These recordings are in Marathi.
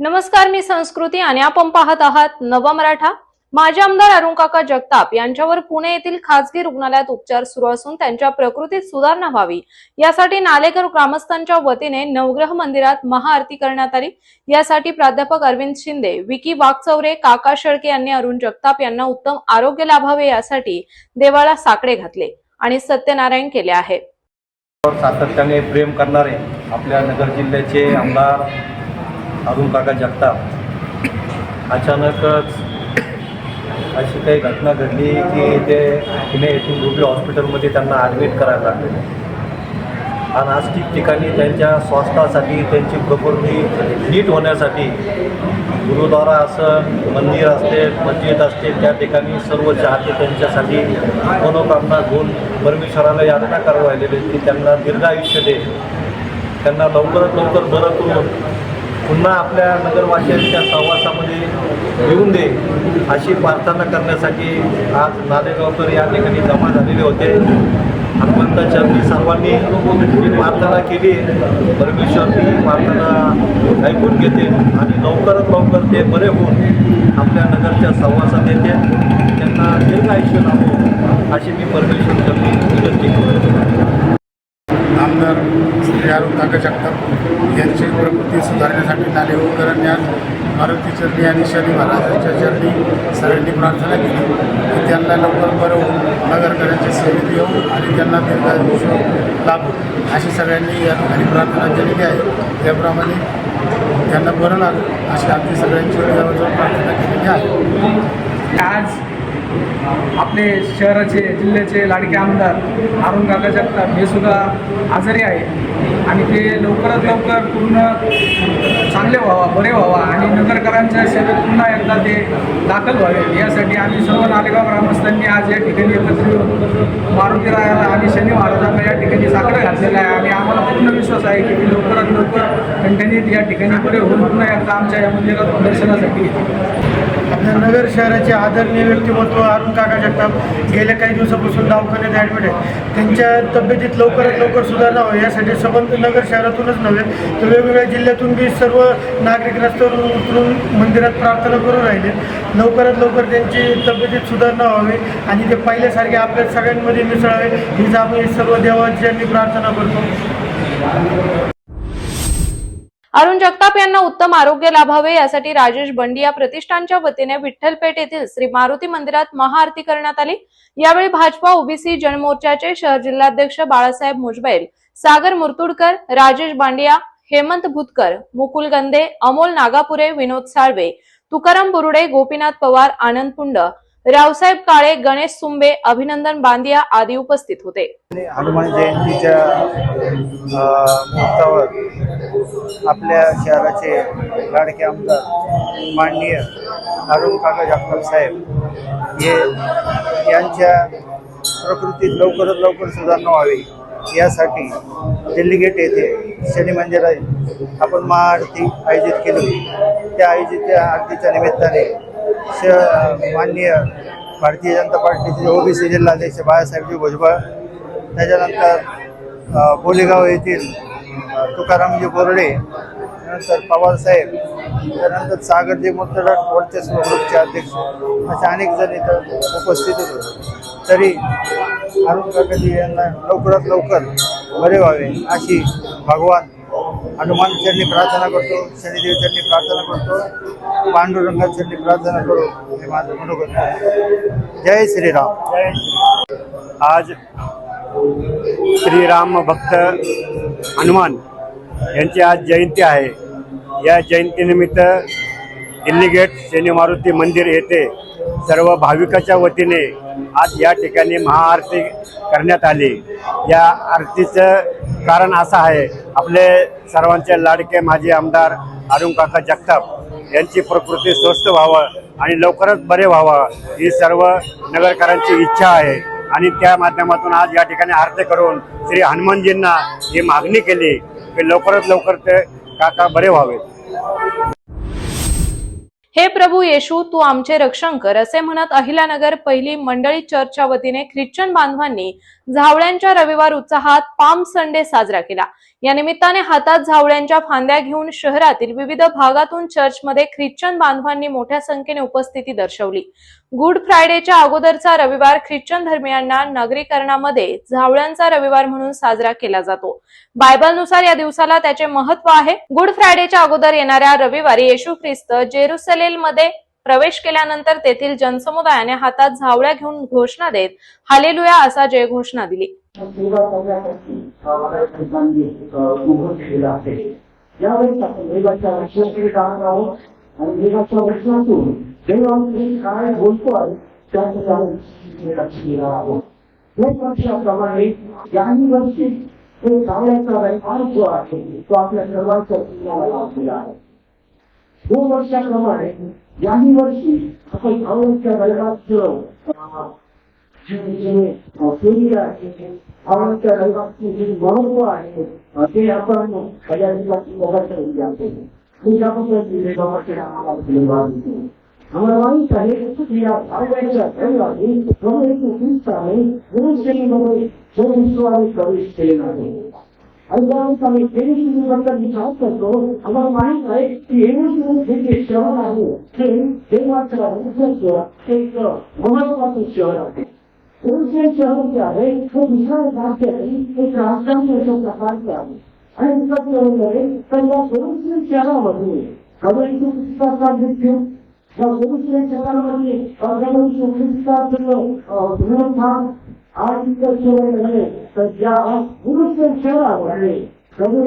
नमस्कार, मी संस्कृती आणि आपण पाहत आहात नवा मराठा। माजी आमदार अरुण काका जगताप यांच्यावर पुणे येथील खासगी रुग्णालयात उपचार सुरू असून त्यांच्या प्रकृतीत सुधारणा व्हावी यासाठी नालेकर ग्रामस्थांच्या वतीने नवग्रह मंदिरात महाआरती करण्यात आली। यासाठी प्राध्यापक अरविंद शिंदे, विकी वाघचौरे, काका शेळके यांनी अरुण जगताप यांना उत्तम आरोग्य लाभावे यासाठी देवाला साकडे घातले आणि सत्यनारायण केले आहे। सातत्याने प्रेम करणारे आपल्या नगर जिल्ह्याचे आमदार अरुण काका जगताप अचानकच अशी काही घटना घडली की ते पुणे येथील रुबी हॉस्पिटलमध्ये त्यांना ॲडमिट करायला लागले आणि आज ठिकठिकाणी त्यांच्या स्वास्थ्यासाठी, त्यांची प्रकृती नीट होण्यासाठी गुरुद्वारा असं, मंदिर असते, मस्जिद असते, त्या ठिकाणी सर्व चाहते त्यांच्यासाठी मनोकामना घेऊन परमेश्वराला यातना करू राहिलेले की त्यांना दीर्घ आयुष्य दे, त्यांना लवकरात लवकर बरं करून पुन्हा आपल्या नगरवासियांच्या सहवासामध्ये येऊन दे अशी प्रार्थना करण्यासाठी आज नालेगावकर या ठिकाणी जमा झालेले होते। हनुमंताचरणी सर्वांनी ही प्रार्थना केली, परमेश्वर ती प्रार्थना ऐकून घेते आणि लवकरात लवकर ते बरे होऊन आपल्या नगरच्या सहवासात येते, त्यांना दीर्घ आयुष्य लाभो अशी मी परमेश्वरचरणी विनंती करतो। आमदार श्री अरुण काका जगताप यांची प्रकृती सुधारण्यासाठी नालेगावकरांनी आज मारुती चरणी आणि शनी महाराजांच्या चरणी सगळ्यांनी प्रार्थना केली की त्यांना लवकर बरं होऊन नगरकरांच्या सेवेत येऊ आणि त्यांना दीर्घायुष्य लाभो अशी सगळ्यांनी या ठिकाणी प्रार्थना केलेली आहे। त्याप्रमाणे त्यांना बरं लागेल अशी आमची सगळ्यांची देवावर प्रार्थना केलेली आहे। आज आपले शहराचे, जिल्ह्याचे लाडके आमदार अरुण काका जगताप हे सुद्धा आजारी आहे आणि ते लवकरात लवकर पूर्ण चांगले व्हावा, बरे व्हावा आणि नगरकरांच्या सेवेत पुन्हा एकदा ते दाखल व्हावे यासाठी आम्ही सर्व नालेगाव ग्रामस्थांनी आज या ठिकाणी एकत्र येऊन मारुतीरायाला आणि शनी महाराजांना या ठिकाणी साकडं घातलेलं आहे आणि आम्हाला पूर्ण विश्वास आहे की लवकरात लवकर ठणठणीत या ठिकाणी बरे होऊन पुन्हा एकदा आमच्या या मंदिरात दर्शनासाठी येते। आपल्या नगर शहराचे आदरणीय व्यक्तिमत्व अरुण काका जगताप गेल्या काही दिवसापासून दवाखान्यात ॲडमिट आहेत। त्यांच्या तब्येतीत लवकरात लवकर सुधारणा व्हावी यासाठी संबंध नगर शहरातूनच नव्हे तर वेगवेगळ्या जिल्ह्यातून बी सर्व नागरिक रस्त्यावर उतरून मंदिरात प्रार्थना करून राहिले। लवकरात लवकर त्यांची तब्येतीत सुधारणा व्हावी आणि ते पहिल्यासारखे आपल्या सगळ्यांमध्ये मिसळावे हीच आम्ही सर्व देवाची प्रार्थना करतो। अरुण जगताप यांना उत्तम आरोग्य लाभावे यासाठी राजेश बंडिया प्रतिष्ठानच्या वतीने विठ्ठलपेठ येथील श्री मारुती मंदिरात महाआरती करण्यात आली। यावेळी भाजपा ओबीसी जनमोर्चाचे शहर जिल्हाध्यक्ष बाळासाहेब मुजबैल, सागर मुर्तुडकर, राजेश बांडिया, हेमंत भुतकर, मुकुल गंधे, अमोल नागापुरे, विनोद साळवे, तुकाराम बुरुडे, गोपीनाथ पवार, आनंद पुंड, रावसाहेब काळे, गणेश सुंबे, अभिनंदन बांदिया आदी उपस्थित होते। हनुमान जयंतीच्या मुहूर्तावर आपल्या शहराचे लाडके आमदार माननीय अरुण काका जगताप साहेब यांच्या प्रकृतीत लवकरात लवकर सुधारणा व्हावी यासाठी दिल्ली गेट येथे शनी मंदिरात आपण महाआरती आयोजित केली होती। त्या आरतीच्या निमित्ताने माननीय भारतीय जनता पार्टीचे ओबीसी जिल्हाध्यक्ष बाळासाहेबजी भुजबळ, त्याच्यानंतर बोलेगाव येथील तुकारामजी बोर्डे, त्यानंतर पवारसाहेब, त्यानंतर सागरजी मुर्तुडकर वर्चस्व ग्रुपचे अध्यक्ष असे अनेक जण इथं उपस्थित होते। तरी अरुण काकाजी यांना लवकरात लवकर बरे व्हावे अशी भगवान हनुमान चरणी प्रार्थना करतो, शनिदेव चरणी प्रार्थना करतो, पांडुरंगा चरणी प्रार्थना करू हे माझं मनोगत आहे। जय श्रीराम। आज श्रीराम भक्त हनुमान यांची आज जयंती आहे। या जयंतीनिमित्त दिल्ली गेट शनी मारुती मंदिर येथे सर्व भाविकाच्या वतीने आज या ठिकाणी महाआरती करण्यात आली। या आरतीचं कारण असं आहे, आपले सर्वांचे लाडके माजी आमदार अरुण काका जगताप यांची प्रकृती स्वस्थ व्हावं आणि लवकरच बरे व्हावं ही सर्व नगरकरांची इच्छा आहे आणि त्या माध्यमातून आज या ठिकाणी आरती करून श्री हनुमानजींना ही मागणी केली की लवकरात लवकर ते काका बरे व्हावे। हे प्रभू येशू, तू आमचे रक्षण कर असे म्हणत अहिल्यानगर पहिली मंडळी चर्चच्या वतीने ख्रिश्चन बांधवांनी झावळ्यांच्या रविवार उत्साहात पाम संडे साजरा केला। या निमित्ताने हातात झावळ्यांच्या फांद्या घेऊन शहरातील विविध भागातून चर्चमध्ये ख्रिश्चन बांधवांनी मोठ्या संख्येने उपस्थिती दर्शवली। गुड फ्रायडेच्या अगोदरचा रविवार ख्रिश्चन धर्मियांना नगरीकरणामध्ये झावळ्यांचा रविवार म्हणून साजरा केला जातो। बायबलनुसार या दिवसाला त्याचे महत्त्व आहे। गुड फ्रायडेच्या अगोदर येणाऱ्या रविवारी येशू ख्रिस्त जेरुसलेममध्ये प्रवेश केल्यानंतर तेथील जनसमुदायाने हातात झावळ्या घेऊन घोषणा देत हालेलुया असा जयघोषणा दिली। सेवा करण्यासाठी मला ठिकाणी उभं केलेलं असेल। यावेळेस आपण देवाच्या वचनाकडे जाणार आहोत आणि देवाच्या वचनातून देवाकडे काय बोलतो आहे त्याकडे आपण लक्ष देणार आहोत। एक वर्षाप्रमाणे याही वर्षी तो झावळ्याचा व्यापार जो आहे तो आपल्या सर्वांच्या जीवनाला लाभलेला आहे। 2 वर्षाप्रमाणे याही वर्षी आपण झावळ्याच्या व्यापाराचं आवडत्या रंगाचे जे महत्व आहे ते आपण या दिवसाची बघत आम्हाला माहित आहे की या भारताच्या रंगाने प्रवेश केलेला आहे। आणि ज्यावेळेस आम्ही येशूबद्दल विचार करतो आम्हाला माहित आहे की येशू हे जे शहर आहे ते देवाचं एक महत्वाचं शहर आहे। शहर जे आहे तो विशाल राज्यातील एक राजधानी अशा प्रकारचे आहे आणि तर या शहरामध्ये येशू ख्रिस्ताचा मृत्यू या शहरामध्ये येशू ख्रिस्ताचं आज इतर शहर नव्हे तर या शहरामध्ये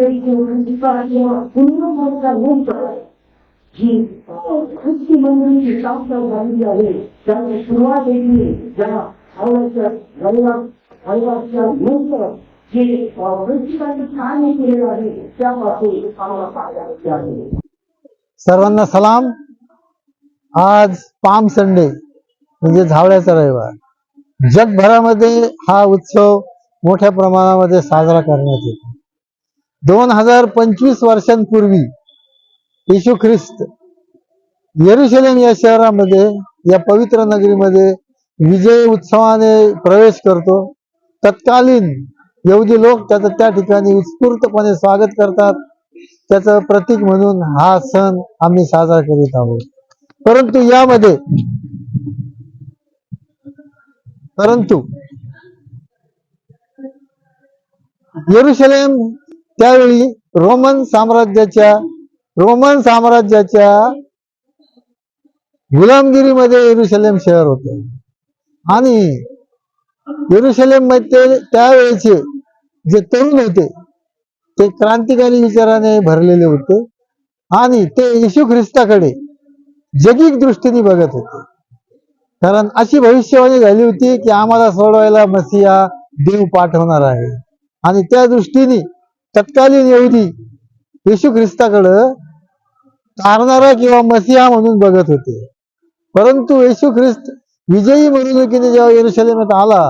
येशू ख्रिस्ताची पुनरुत्थानाचा गुण जी ख्रिस्ती मंडळीची स्थापना झालेली आहे त्याची सुरुवात देखील ज्या नंतर जे ख्रिस्तांनी कार्य केलेलं आहे त्यापासून आम्हाला पाहायचे आहे। सर्वांना सलाम। आज पाम संडे म्हणजे झावळ्याचा रविवार। जगभरामध्ये हा उत्सव मोठ्या प्रमाणामध्ये साजरा करण्यात येतो। 2025 वर्षांपूर्वी येशू ख्रिस्त येरुशलेम या शहरामध्ये या पवित्र नगरीमध्ये विजय उत्सवाने प्रवेश करतो। तत्कालीन यहुदी लोक त्याचं त्या ठिकाणी उत्स्फूर्तपणे स्वागत करतात। त्याचं प्रतीक म्हणून हा सण आम्ही साजरा करीत आहोत। परंतु येरुशलेम त्यावेळी रोमन साम्राज्याच्या गुलामगिरीमध्ये येरुशलेम शहर होते आणि येरुशलेम मध्ये त्यावेळेचे जे तरुण होते ते क्रांतिकारी विचाराने भरलेले होते आणि ते येशू ख्रिस्ताकडे जगिक दृष्टीने बघत होते। कारण अशी भविष्यवाणी झाली होती की आम्हाला सोडवायला मसीहा देव पाठवणार आहे आणि त्या दृष्टीने तत्कालीन यहुदी येशू ख्रिस्ताकडे तारणारा किंवा मसीहा म्हणून बघत होते। परंतु येशू ख्रिस्त विजयी मिरवणुकीने जेव्हा येरुशलेमात आला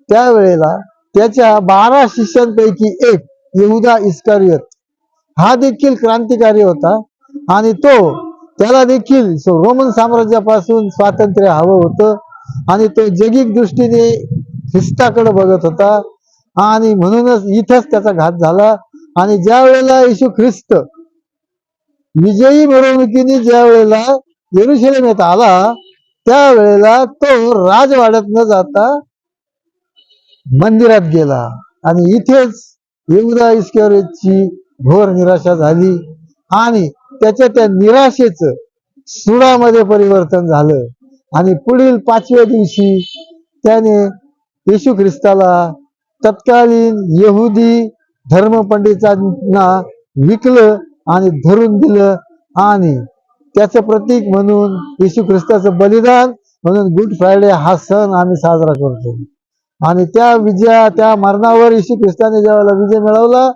त्यावेळेला त्याच्या 12 शिष्यांपैकी एक यहुदा इस्कारियत हा देखील क्रांतिकारी होता आणि त्याला देखील रोमन साम्राज्यापासून स्वातंत्र्य हवं होतं आणि तो जगिक दृष्टीने ख्रिस्ताकडे बघत होता आणि म्हणूनच इथंच त्याचा घात झाला। आणि ज्या वेळेला येशू ख्रिस्त विजयी मिरवणुकीने ज्या वेळेला येरुशलेमात आला त्यावेळेला तो राजवाड्यात न जाता मंदिरात गेला आणि इथेच यहुदा इस्करियोतची घोर निराशा झाली आणि त्याच्या त्या निराशेचं सुडामध्ये परिवर्तन झालं आणि पुढील 5व्या दिवशी त्याने येशू ख्रिस्ताला तत्कालीन यहुदी धर्मपंडितांना विकलं आणि धरून दिलं आणि त्याचं प्रतीक म्हणून येशू ख्रिस्ताचं बलिदान म्हणून गुड फ्रायडे हा सण आम्ही साजरा करतो। आणि त्या मरणावर येशू ख्रिस्ताने ज्यावेळेला विजय मिळवला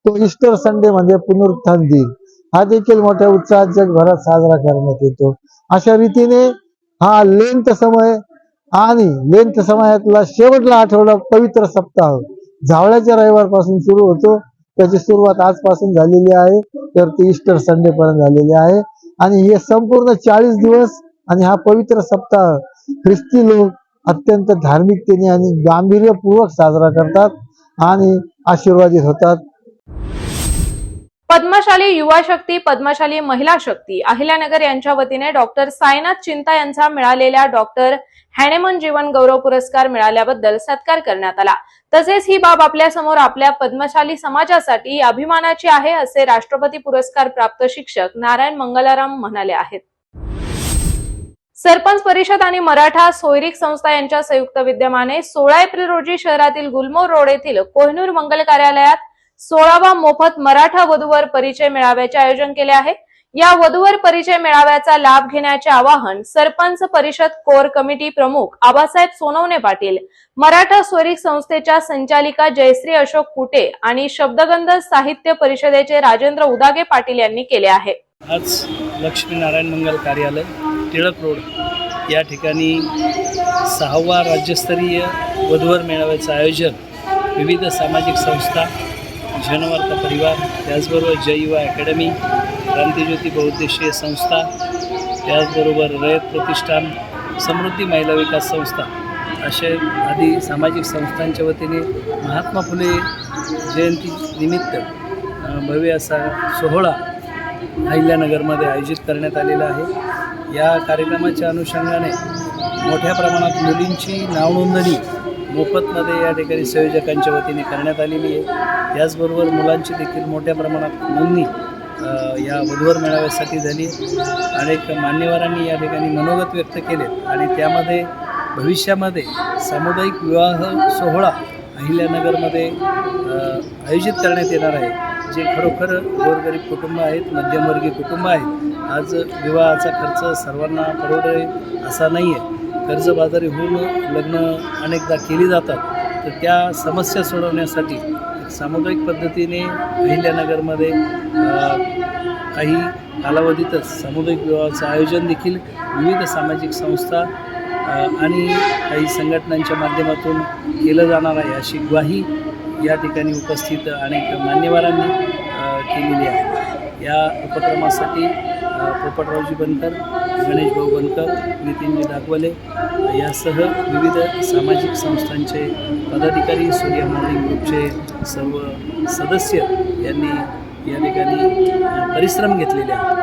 तो ईस्टर संडे म्हणजे पुनरुत्थान दिन हा देखील मोठ्या उत्साहात जगभरात साजरा करण्यात येतो। अशा रीतीने हा लेंट समय आणि लेंट समयातला शेवटला आठवडा पवित्र सप्ताह झावळ्याच्या रविवारपासून सुरू होतो। त्याची सुरुवात आजपासून झालेली आहे तर ते ईस्टर संडे पर्यंत झालेले आहे आणि हे संपूर्ण 40 दिवस आणि हा पवित्र सप्ताह ख्रिस्ती लोक अत्यंत धार्मिकतेने आणि गांभीर्यपूर्वक साजरा करतात आणि आशीर्वादित होतात. पद्मशाली युवा शक्ती, पद्मशाली महिला शक्ती अहिल्यानगर यांच्या वतीने डॉक्टर साईनाथ चिंता यांचा मिळालेल्या डॉक्टर हॅनेमन जीवन गौरव पुरस्कार मिळाल्याबद्दल सत्कार करण्यात आला. तसेच ही बाब आपल्या समोर आपल्या पद्मशाली समाजासाठी अभिमानाची आहे, असे राष्ट्रपती पुरस्कार प्राप्त शिक्षक नारायण मंगलाराम म्हणाले आहेत. सरपंच परिषद आणि मराठा सोयरीक संस्था यांच्या संयुक्त विद्यमाने 16 एप्रिल रोजी शहरातील गुलमोहर रोड येथील कोहिनूर मंगल कार्यालयात 16वा मोफत मराठा वधूवर परिचय मेळाव्याचे आयोजन केले आहे. या वधूवर परिचय मेळाव्याचा लाभ घेण्याचे आवाहन सरपंच परिषद कोर कमिटी प्रमुख आबासाहेब सोनवणे पाटील, मराठा सोयरीक संस्थेच्या संचालिका जयश्री अशोक कुटे आणि शब्दगंध साहित्य परिषदेचे राजेंद्र उदागे पाटील यांनी केले आहे. आज लक्ष्मीनारायण मंगल कार्यालय टिळक रोड या ठिकाणी 6वा राज्यस्तरीय वधूवर मेळाव्याचं आयोजन विविध सामाजिक संस्था, जनवार्ता परिवार, त्याचबरोबर जय युवा अकॅडमी, क्रांतिज्योती बहुउद्देशीय संस्था, त्याचबरोबर रयत प्रतिष्ठान, समृद्धी महिला विकास संस्था असे आदी सामाजिक संस्थांच्या वतीने महात्मा फुले जयंती निमित्त भव्य असा सोहळा अहिल्यानगरमध्ये आयोजित करण्यात आलेला आहे. या कार्यक्रमाच्या अनुषंगाने मोठ्या प्रमाणात मुलींची नावनोंदणी मोफतमध्ये या ठिकाणी संयोजकांच्या वतीने करण्यात आलेली आहे. त्याचबरोबर मुलांची देखील मोठ्या प्रमाणात नोंदणी या वधूवर मेळाव्यासाठी झाली. अनेक मान्यवरांनी या ठिकाणी मनोगत व्यक्त केले आणि त्यामध्ये भविष्यामध्ये सामुदायिक विवाह सोहळा अहिल्यानगरमध्ये आयोजित करण्यात येणार आहे. जे खरोखर गोरगरीब कुटुंब आहेत, मध्यमवर्गीय कुटुंब आहेत. आज विवाहाचा खर्च सर्वांना परवडेल असा नाही आहे. कर्जबाजारी होऊन लग्न अनेकदा केली जातात. तर त्या समस्या सोडवण्यासाठी सामुदायिक पद्धतीने अहिल्यानगरमध्ये काही कालावधीतच सामुदायिक विवाहाचं आयोजन देखील विविध सामाजिक संस्था आणि काही संघटनांच्या माध्यमातून केलं जाणार आहे, अशी ग्वाही या ठिकाणी उपस्थित अनेक मान्यवरांनी केलेली आहे. या उपक्रमासाठी पोपटरावजी बनकर, गणेश भाऊ बनकर, नितीनजी दागवले यासह विविध सामाजिक संस्थांचे पदाधिकारी, सूर्या मॉर्निंग ग्रुपचे सर्व सदस्य यांनी या ठिकाणी परिश्रम घेतलेले आहेत.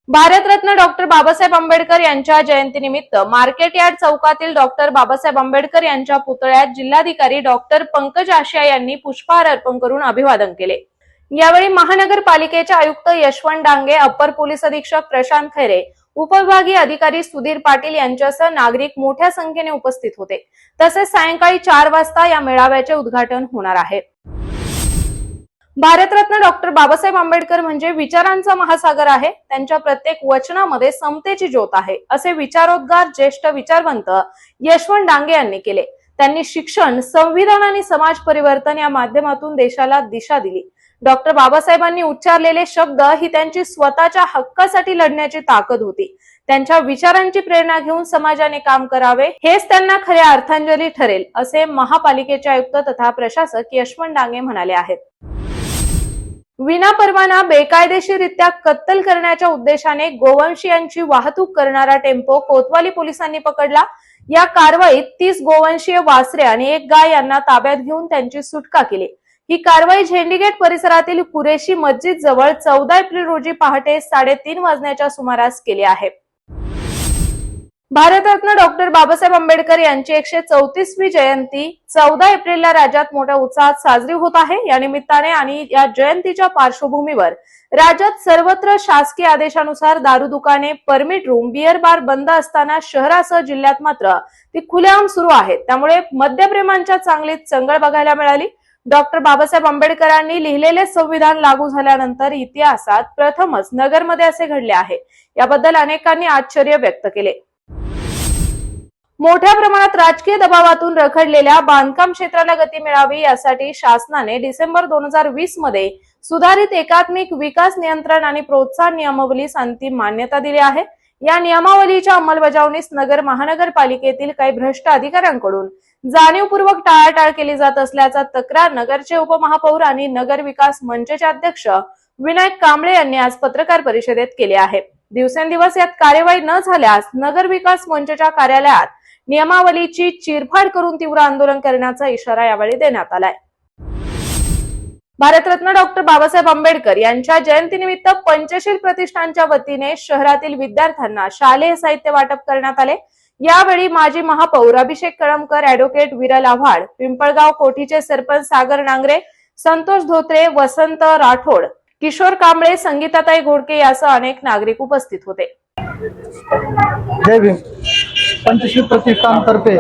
भारतरत्न डॉक्टर बाबासाहेब आंबेडकर यांच्या जयंतीनिमित्त मार्केट यार्ड चौकातील डॉक्टर बाबासाहेब आंबेडकर यांच्या पुतळ्यात जिल्हाधिकारी डॉक्टर पंकज आशिया यांनी पुष्पहार अर्पण करून अभिवादन केले. यावेळी महानगरपालिकेचे आयुक्त यशवंत डांगे, अप्पर पोलीस अधीक्षक प्रशांत खैरे, उपविभागीय अधिकारी सुधीर पाटील यांच्यासह नागरिक मोठ्या संख्येने उपस्थित होते. तसेच सायंकाळी 4 वाजता या मेळाव्याचे उद्घाटन होणार आहे. भारतरत्न डॉक्टर बाबासाहेब आंबेडकर म्हणजे विचारांचा महासागर आहे. त्यांच्या प्रत्येक वचनामध्ये समतेची ज्योत आहे, असे विचारोद्गार ज्येष्ठ विचारवंत यशवंत डांगे यांनी केले. त्यांनी शिक्षण, संविधान आणि समाज परिवर्तन या माध्यमातून देशाला दिशा दिली. डॉक्टर बाबासाहेबांनी उच्चारलेले शब्द ही त्यांची स्वतःच्या हक्कासाठी लढण्याची ताकद होती. त्यांच्या विचारांची प्रेरणा घेऊन समाजाने काम करावे हेच त्यांना खऱ्या अर्थांजली ठरेल, असे महापालिकेचे आयुक्त तथा प्रशासक यशवंत डांगे म्हणाले आहेत. विनापरवाना बेकायदेशीररित्या कत्तल करण्याच्या उद्देशाने गोवंशीयांची वाहतूक करणारा टेम्पो कोतवाली पोलिसांनी पकडला. या कारवाईत 30 गोवंशीय वासरे आणि 1 गाय यांना ताब्यात घेऊन त्यांची सुटका केली. ही कारवाई झेंडीगेट परिसरातील कुरेशी मस्जिद जवळ 14 एप्रिल रोजी पहाटे 3:30 वाजण्याच्या सुमारास केली आहे. भारतरत्न डॉक्टर बाबासाहेब आंबेडकर यांची 134वी जयंती 14 एप्रिलला राज्यात मोठ्या उत्साहात साजरी होत आहे. या निमित्ताने आणि या जयंतीच्या पार्श्वभूमीवर राज्यात सर्वत्र शासकीय आदेशानुसार दारू दुकाने, परमिट रूम, बिअर बार बंद असताना शहरासह जिल्ह्यात मात्र ती खुलेआम सुरू आहेत. त्यामुळे मद्यप्रेमांच्या चांगलीच चंगळ बघायला मिळाली. डॉक्टर बाबासाहेब आंबेडकरांनी लिहिलेले संविधान लागू झाल्यानंतर इतिहासात प्रथमच नगरमध्ये असे घडले आहे. याबद्दल अनेकांनी आश्चर्य व्यक्त केले. मोठ्या प्रमाणात राजकीय दबावातून रखडलेल्या बांधकाम क्षेत्राला गती मिळावी यासाठी शासनाने डिसेंबर 2020 मध्ये सुधारित एकात्मिक विकास नियंत्रण आणि प्रोत्साहन नियमावलीस अंतिम मान्यता दिली आहे. या नियमावलीच्या अंमलबजावणीस नगर महानगरपालिकेतील काही भ्रष्ट अधिकाऱ्यांकडून जाणीवपूर्वक टाळाटाळ केली जात असल्याचा तक्रार नगरचे उपमहापौर आणि नगर विकास मंचचे अध्यक्ष विनायक कांबळे यांनी आज पत्रकार परिषदेत केली आहे. दिवसेंदिवस यात कार्यवाही न झाल्यास नगर विकास मंचच्या कार्यालयात नियमावलीची चिरफाड करून तीव्र आंदोलन करण्याचा इशारा यावेळी देण्यात आलाय. भारतरत्न डॉक्टर बाबासाहेब आंबेडकर यांच्या जयंतीनिमित्त पंचशील प्रतिष्ठानच्या वतीने शहरातील विद्यार्थ्यांना शालेय साहित्य वाटप करण्यात आले. यावेळी माजी महापौर अभिषेक कळमकर, ॲडव्होकेट विरल आव्हाड, पिंपळगाव कोठीचे सरपंच सागर नांगरे, संतोष धोत्रे, वसंत राठोड, किशोर कांबळे, संगीताताई घोडके यासह अनेक नागरिक उपस्थित होते. जय भीम. पंचशील प्रतिष्ठानतर्फे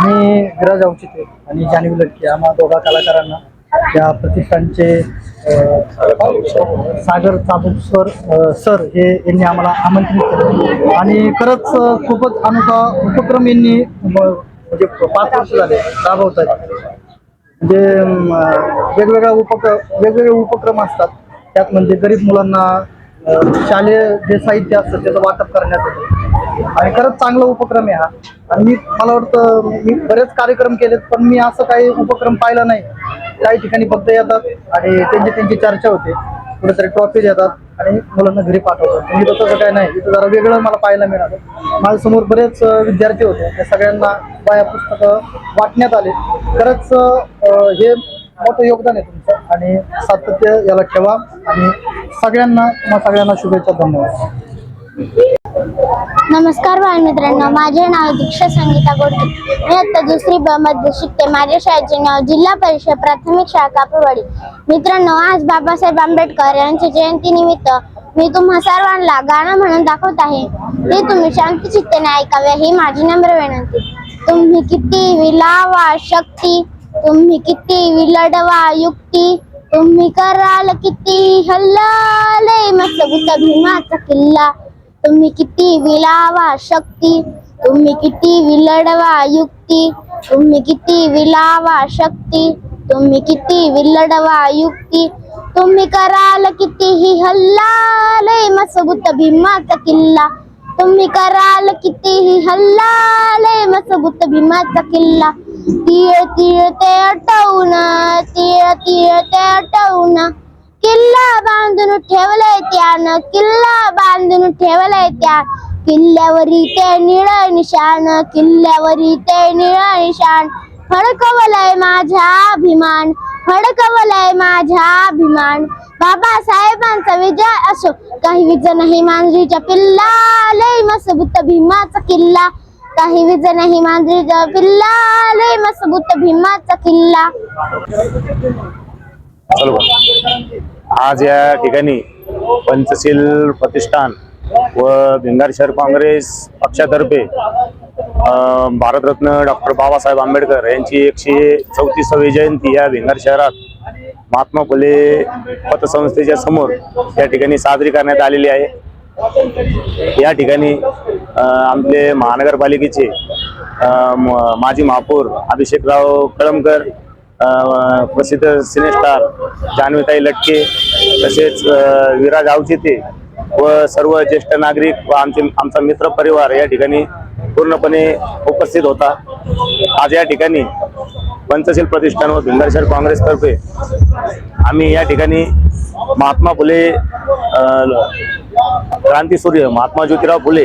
मी विराज अवचिते आणि जान्हवी लटके आम्हा दोघा कलाकारांना या प्रतिष्ठानचे सागर चाबुकसर सर हे यांनी आम्हाला आमंत्रित केलं आणि खरंच खूपच अनोखा उपक्रम यांनी म्हणजे 5 वर्ष झाले राबवत आहेत. म्हणजे वेगवेगळे उपक्रम असतात. त्यात म्हणजे गरीब मुलांना शालेय जे साहित्य असतं त्याचं वाटप करण्यात येतं आणि खरंच चांगला उपक्रम आहे हा. आणि मला वाटतं मी बरेच कार्यक्रम केलेत पण मी असं काही उपक्रम पाहिला नाही. काही ठिकाणी फक्त येतात आणि त्यांची चर्चा होते, कुठेतरी ट्रॉफी देतात आणि मुलांना घरी पाठवतात. इथं तसं काय नाही, इथं जरा वेगळं मला पाहायला मिळालं. माझ्यासमोर बरेच विद्यार्थी होते, त्या सगळ्यांना वह्या पुस्तकं वाटण्यात आले. खरंच हे मोठं योगदान आहे तुमचं आणि सातत्य याला ठेवा आणि सगळ्यांना शुभेच्छा. धन्यवाद. नमस्कार बालमित्रांनो, माझे नाव दीक्षा संगीता घोडके. मी आता 2री ब मध्ये शिकते. माझ्या शाळेचे नाव जिल्हा परिषद प्राथमिक शाळा कापूरवाडी. मित्रांनो, आज बाबासाहेब आंबेडकर यांच्या जयंतीनिमित्त मी तुम्हा सर्वांना गाणं म्हणून दाखवत आहे. ते तुम्ही शांत चित्ताने ऐकावे ही माझी नम्र विनंती. तुम्ही किती विलावा शक्ती, तुम्ही किती लढवा युक्ती, तुम्ही कराल किती हल्ला, लय मजबूत भीमाचा किल्ला. तुम्ही किती विलावा शक्ती, तुम्ही किती लढवा युक्ती, तुम्ही किती विलावा शक्ती, तुम्ही किती लढवा युक्ती, तुम्ही कराल कितीही हल्ला, लय मजबूत भीमाचा किल्ला. तुम्ही कराल कितीही हल्ला, लय मजबूत भीमाचा किल्ला. तीळ तीळ ते अटवून, तीळ तीळ ते अटवून, किल्ला बांधून ठेवलाय त्यानं, किल्ला बांधून ठेवलाय त्या. किल्ल्यावरी ते निळ निशाण, किल्ल्यावरी ते निळ निशाण. फडकवलाय माझा अभिमान, फडकवलाय माझा अभिमान. बाबासाहेबांचा विजय असो काही विज नाही मांजरीच्या पिल्ला, लय मजबूत भीमाचा किल्ला. काही विज नाही मांजरीच्या पिल्ला, लय मजबूत भीमाचा किल्ला. आज या ठिकाणी पंचशील प्रतिष्ठान व भिंगार शहर काँग्रेस पक्षातर्फे भारतरत्न डॉक्टर बाबासाहेब आंबेडकर यांची 134वी जयंती या भिंगार शहरात महात्मा फुले पतसंस्थेच्या समोर या ठिकाणी साजरी करण्यात आलेली आहे. या ठिकाणी आमचे महानगरपालिकेचे माजी महापौर अभिषेकराव कळमकर, प्रसिद्ध सिनेस्टार जान्हवीताई लटके, तसेच विराज अवचिते व सर्व ज्येष्ठ नागरिक व आमचा मित्र परिवार या ठिकाणी पूर्णपणे उपस्थित होता. आज या ठिकाणी पंचशील प्रतिष्ठान व भिंगार शहर काँग्रेसतर्फे आम्ही या ठिकाणी महात्मा फुले क्रांतीसूर्य महात्मा ज्योतिराव फुले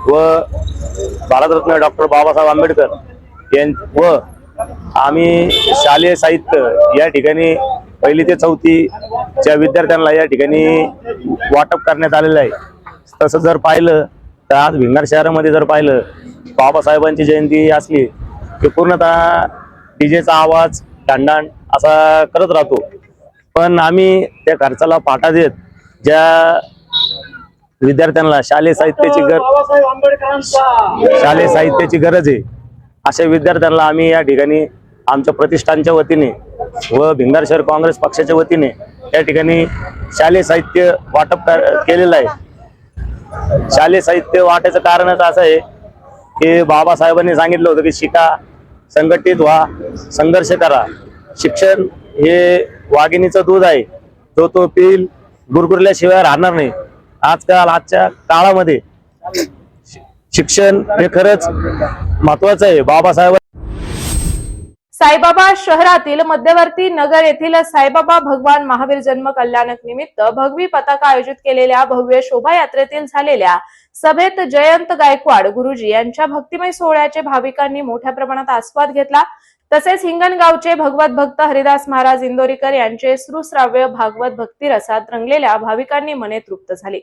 व भारतरत्न डॉक्टर बाबासाहेब आंबेडकर व आम्ही शालेय साहित्य या ठिकाणी 1ली ते 4थीच्या विद्यार्थ्यांना या ठिकाणी वाटप करण्यात आलेलं आहे. तसं जर पाहिलं तर आज भिंगार शहरामध्ये जर पाहिलं बाबासाहेबांची जयंती असली की पूर्णतः डीजेचा आवाज ढांढाण असा करत राहतो. पण आम्ही त्या खर्चाला पाटा देत ज्या विद्यार्थ्यांना शालेय साहित्याची गरज आहे अशा विद्यार्थ्यांना आम्ही या ठिकाणी आमच्या प्रतिष्ठानच्या वतीने व भिंगार शहर काँग्रेस पक्षाच्या वतीने या ठिकाणी शालेय साहित्य वाटप केलेलं आहे. शालेय साहित्य वाटायचं कारणच असं आहे की बाबासाहेबांनी सांगितलं होतं की शिका, संघटित व्हा, संघर्ष करा. शिक्षण हे वाघिणीचं दूध आहे, जो तो पिल गुरगुरल्याशिवाय राहणार नाही. आजच्या काळामध्ये शिक्षण हे खरंच महत्वाचं आहे. बाबासाहेब साईबाबा शहरातील मध्यवर्ती नगर येथील साईबाबा भगवान महावीर जन्म कल्याणक निमित्त भगवी पताका आयोजित केलेल्या भव्य शोभायात्रेतील झालेल्या सभेत जयंत गायकवाड गुरुजी यांच्या भक्तिमय सोहळ्याचे भाविकांनी मोठ्या प्रमाणात आस्वाद घेतला। तसेच हिंगणगावचे भगवत भक्त हरिदास महाराज इंदोरीकर यांचे सुश्राव्य भागवत भक्ती रसात रंगलेल्या भाविकांनी मने तृप्त झाली।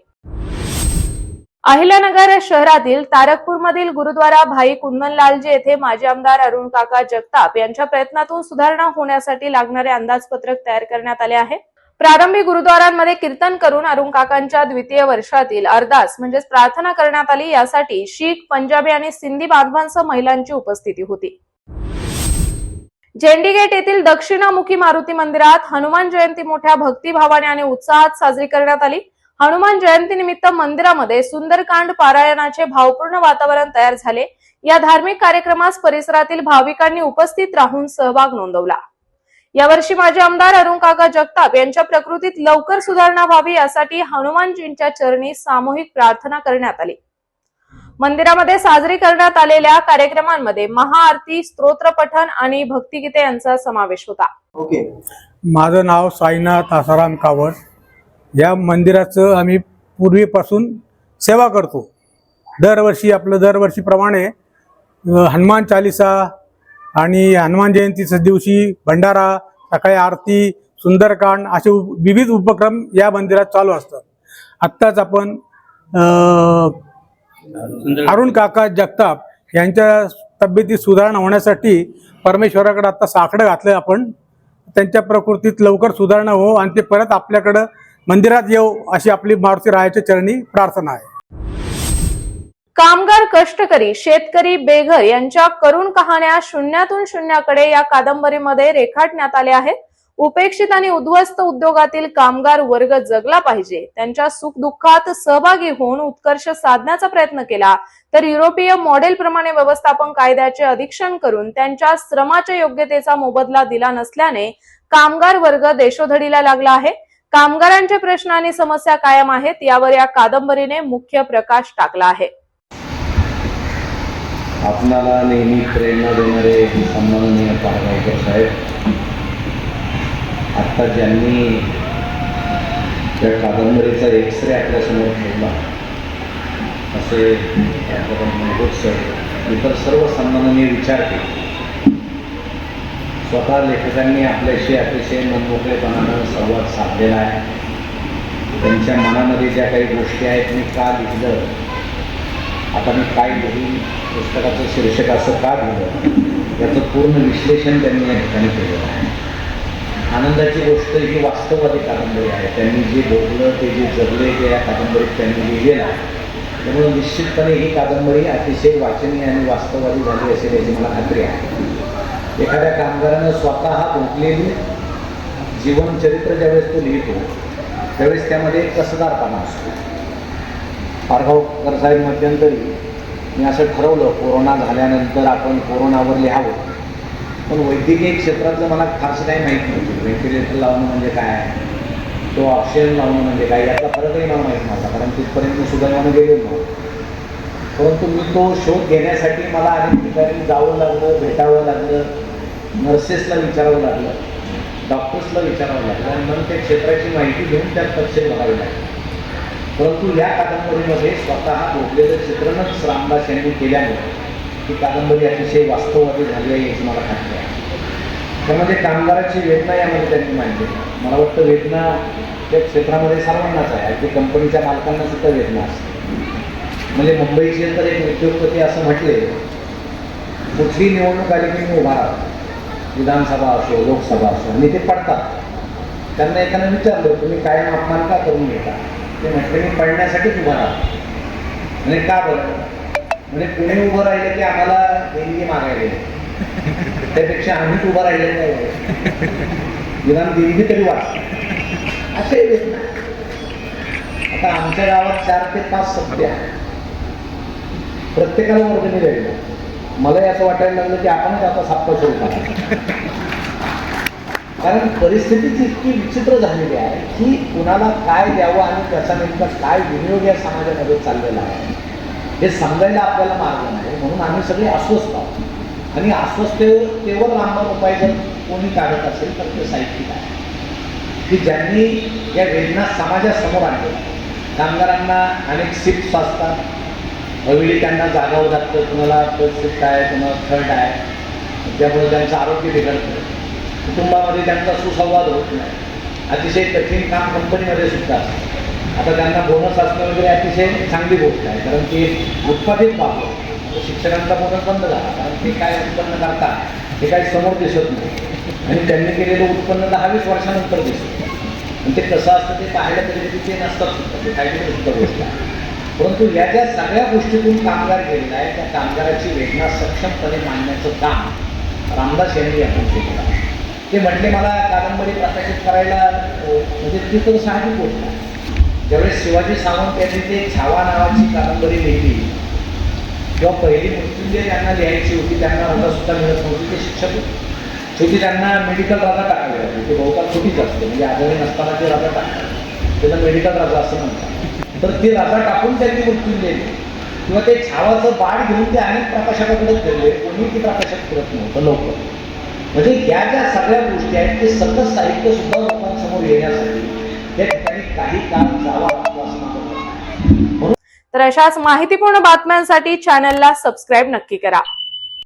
अहिल्यानगर शहरातील तारकपूरमधील गुरुद्वारा भाई कुंदनलालजी येथे माजी आमदार अरुण काका जगताप यांच्या प्रयत्नातून सुधारणा होण्यासाठी लागणारे अंदाजपत्रक तयार करण्यात आले आहे। प्रारंभी गुरुद्वारांमध्ये कीर्तन करून अरुण काकांच्या द्वितीय वर्षातील अरदास म्हणजेच प्रार्थना करण्यात आली। यासाठी शीख, पंजाबी आणि सिंधी बांधवांसह महिलांची उपस्थिती होती। झेंडीगेट येथील दक्षिणामुखी मारुती मंदिरात हनुमान जयंती मोठ्या भक्तिभावाने आणि उत्साहात साजरी करण्यात आली। हनुमान जयंती निमित्त मंदिरामध्ये सुंदरकांड पारायणाचे भावपूर्ण वातावरण तयार झाले। या धार्मिक कार्यक्रमास परिसरातील भाविकांनी उपस्थित राहून सहभाग नोंदवला। यावर्षी माजी आमदार अरुण काका जगताप यांच्या प्रकृतीत लवकर सुधारणा व्हावी यासाठी हनुमानजींच्या चरणी सामूहिक प्रार्थना करण्यात आली। मंदिरामध्ये साजरी करण्यात आलेल्या कार्यक्रमांमध्ये महाआरती, स्तोत्र पठण आणि भक्तिगीते यांचा समावेश होता। माझं नाव साईनाथ आसाराम कावड। या मंदिराचं आम्ही पूर्वीपासून सेवा करतो। दरवर्षीप्रमाणे हनुमान चालीसा आणि हनुमान जयंतीच्या दिवशी भंडारा, सकाळी आरती, सुंदरकांड असे विविध उपक्रम या मंदिरात चालू असतात। आत्ताच आपण अरुण काका जगताप यांच्या तब्येतीत सुधारणा होण्यासाठी परमेश्वराकडे आता साकडं घातलं आपण। त्यांच्या प्रकृतीत लवकर सुधारणा हो आणि ते परत आपल्याकडं मंदिरात येऊ अशी आपली मारुती रायाच्या चरणी प्रार्थना आहे। कामगार, कष्टकरी, शेतकरी, बेघर यांच्या करुण कहाण्या शून्यातून शून्याकडे या कादंबरीमध्ये रेखाटण्यात आल्या आहेत। उपेक्षित आणि उद्ध्वस्त उद्योगातील कामगार वर्ग जगला पाहिजे, त्यांच्या सुखदुःखात सहभागी होऊन उत्कर्ष साधण्याचा प्रयत्न केला तर युरोपीय मॉडेल प्रमाणे व्यवस्थापन कायद्याचे अधीक्षण करून त्यांच्या श्रमाच्या योग्यतेचा मोबदला दिला नसल्याने कामगार वर्ग देशोधडीला लागला आहे। कामगारांचे प्रश्न आणि समस्या कायम आहेत, यावर या कादंबरीने मुख्य प्रकाश टाकला आहे। आपणाला नेहमी प्रेरणा देणारे सन्माननीय पारगावकर साहेब, आत्ता ज्यांनी त्या कादंबरीचा एक्सरे आपल्यासमोर ठेवला असे महबूब सर, इतर सर्व सन्माननीय विचारते, स्वतः लेखकांनी आपल्याशी अतिशय मनमोकळेपणानं संवाद साधलेला आहे। त्यांच्या मनामध्ये ज्या काही गोष्टी आहेत, मी का लिहिलं, आता मी काय लिहीन, पुस्तकाचं शीर्षक असं का दिलं, याचं पूर्ण विश्लेषण त्यांनी या ठिकाणी केलेलं आहे। आनंदाची गोष्ट ही वास्तववादी कादंबरी आहे। त्यांनी जे भोगलं, ते जे जगले, ते या कादंबरीत त्यांनी लिहिलेलं आहे। त्यामुळे निश्चितपणे ही कादंबरी अतिशय वाचनीय आणि वास्तववादी झाली असेल याची मला खात्री आहे। एखाद्या कामगारानं स्वतः भोगलेली जीवनचरित्र ज्यावेळेस तो लिहितो त्यावेळेस त्यामध्ये एक कसदारपणा असतो। पारगावकर साहेब, मध्यंतरी मी असं ठरवलं, कोरोना झाल्यानंतर आपण कोरोनावर लिहावं, पण वैद्यकीय क्षेत्रातलं मला फारसं काही माहीत नव्हतं। व्हेंटिलेटर लावणं म्हणजे काय, तो ऑक्सिजन लावणं म्हणजे काय, याचा फरकही मला माहीत नव्हता, कारण तिथपर्यंत मी सुदैवानं गेलेलो नव्हतो। परंतु मी तो शोध घेण्यासाठी मला अनेक ठिकाणी जावं लागलं, भेटावं लागलं, नर्सेसला विचारावं लागलं, डॉक्टर्सला विचारावं लागलं आणि मग त्या क्षेत्राची माहिती घेऊन त्यात तपशील भरावे लागले। परंतु या कादंबरीमध्ये स्वतः भोगलेलं चित्रणच रामदास यांनी केल्यामुळे ही कादंबरी अतिशय वास्तववादी झाली आहे याची मला खात्री आहे। त्यामध्ये कामगाराची वेदना यामध्ये त्यांनी मांडली। मला वाटतं वेदना त्या क्षेत्रामध्ये सर्वांनाच आहे, अगदी कंपनीच्या मालकांना सुद्धा वेदना असते। म्हणजे मुंबईचे तर एक उद्योगपती असं म्हटले, कुठली निवडणूक आली की मी उभा राहतो, विधानसभा असो, लोकसभा असो, आणि ते पडतात। त्यांना एकाने विचारलं, तुम्ही कायम अपमान का करून घेता? ते म्हटले, मी पडण्यासाठीच उभा राहतो। म्हणजे का बरं? म्हणजे पुणे उभं राहिलं की आम्हाला देणगी मागायला येईल, त्यापेक्षा आम्हीच उभं राहिलं नाही, निदान देणगी तरी वाटत असे वेदना। आता आमच्या गावात 4 ते 5 सत्य आहे, प्रत्येकाला वर्गणी द्यायला। मलाही असं वाटायला लागलं की आपणच आता साप्पा सुरू करा, कारण परिस्थितीची इतकी विचित्र झालेली आहे की कुणाला काय द्यावं आणि त्याचा नेमका काय विनियोग या समाजामध्ये चाललेला आहे हे समजायला आपल्याला मार्ग नाही। म्हणून आम्ही सगळे अस्वस्थ आहोत। आणि अस्वस्थतेवर रामबाण उपाय जर कोणी काढत असेल तर ते साहित्यिक आहे की ज्यांनी या वेदना समाजासमोर आणल्या. कामगारांना अनेक शिफ्ट्स असतात, अवेळी त्यांना जागावं लागतं, कुणाला फर्स्ट शिफ्ट आहे, कुणाला थर्ड आहे, त्यामुळे त्यांचं आरोग्य बिघडतं, कुटुंबामध्ये त्यांचा सुसंवाद होत नाही. अतिशय कठीण काम कंपनीमध्ये सुद्धा असतं. आता त्यांना बोनस असणं वगैरे अतिशय चांगली गोष्ट आहे, कारण ते उत्पादित वापर. शिक्षकांचा बोनस बंद झाला कारण ते काय उत्पन्न करतात हे काही समोर दिसत नाही आणि त्यांनी केलेलं उत्पन्न 10-20 वर्षानंतर दिसतं. आणि ते कसं असतं ते पाहायला तरी ते नसतात सुद्धा, ते काहीतरी सुद्धा गोष्ट आहे. परंतु या ज्या सगळ्या गोष्टीतून कामगार गेलेला आहे त्या कामगाराची वेदना सक्षमपणे मांडण्याचं काम रामदास यांनी आपण केलेलं आहे. ते म्हटले मला कादंबरी प्रकाशित करायला म्हणजे ती तर साहजिक गोष्ट आहे. ज्यावेळेस शिवाजी सावंत यांनी ते छावा नावाची कादंबरी लिहिली किंवा पहिली मृत्युंजय यांना लिहायची होती, त्यांना रजा सुद्धा मिळत नव्हती, ते शिक्षक होते. शेवटी त्यांना मेडिकल रजा टाकावी लागली. ते बहुतांश छोटीच असते, म्हणजे आजारी नसताना ते रजा टाकतात, त्याला मेडिकल रजा असं म्हणतात. तर ती रजा टाकून त्यांनी मृत्युंजय किंवा ते छावाचं बाळ घेऊन ते अनेक प्रकाशकाकडे फिरले, कोणी ती प्रकाशक फिरत नव्हतं लवकर. म्हणजे या ज्या सगळ्या गोष्टी आहेत ते सतत साहित्य सुद्धा लोकांसमोर येण्यासाठी त्या ठिकाणी काही काळ जावा लागतो असं म्हणतात. तर अशाच माहितीपूर्ण बातम्यांसाठी चॅनलला सबस्क्राईब नक्की करा.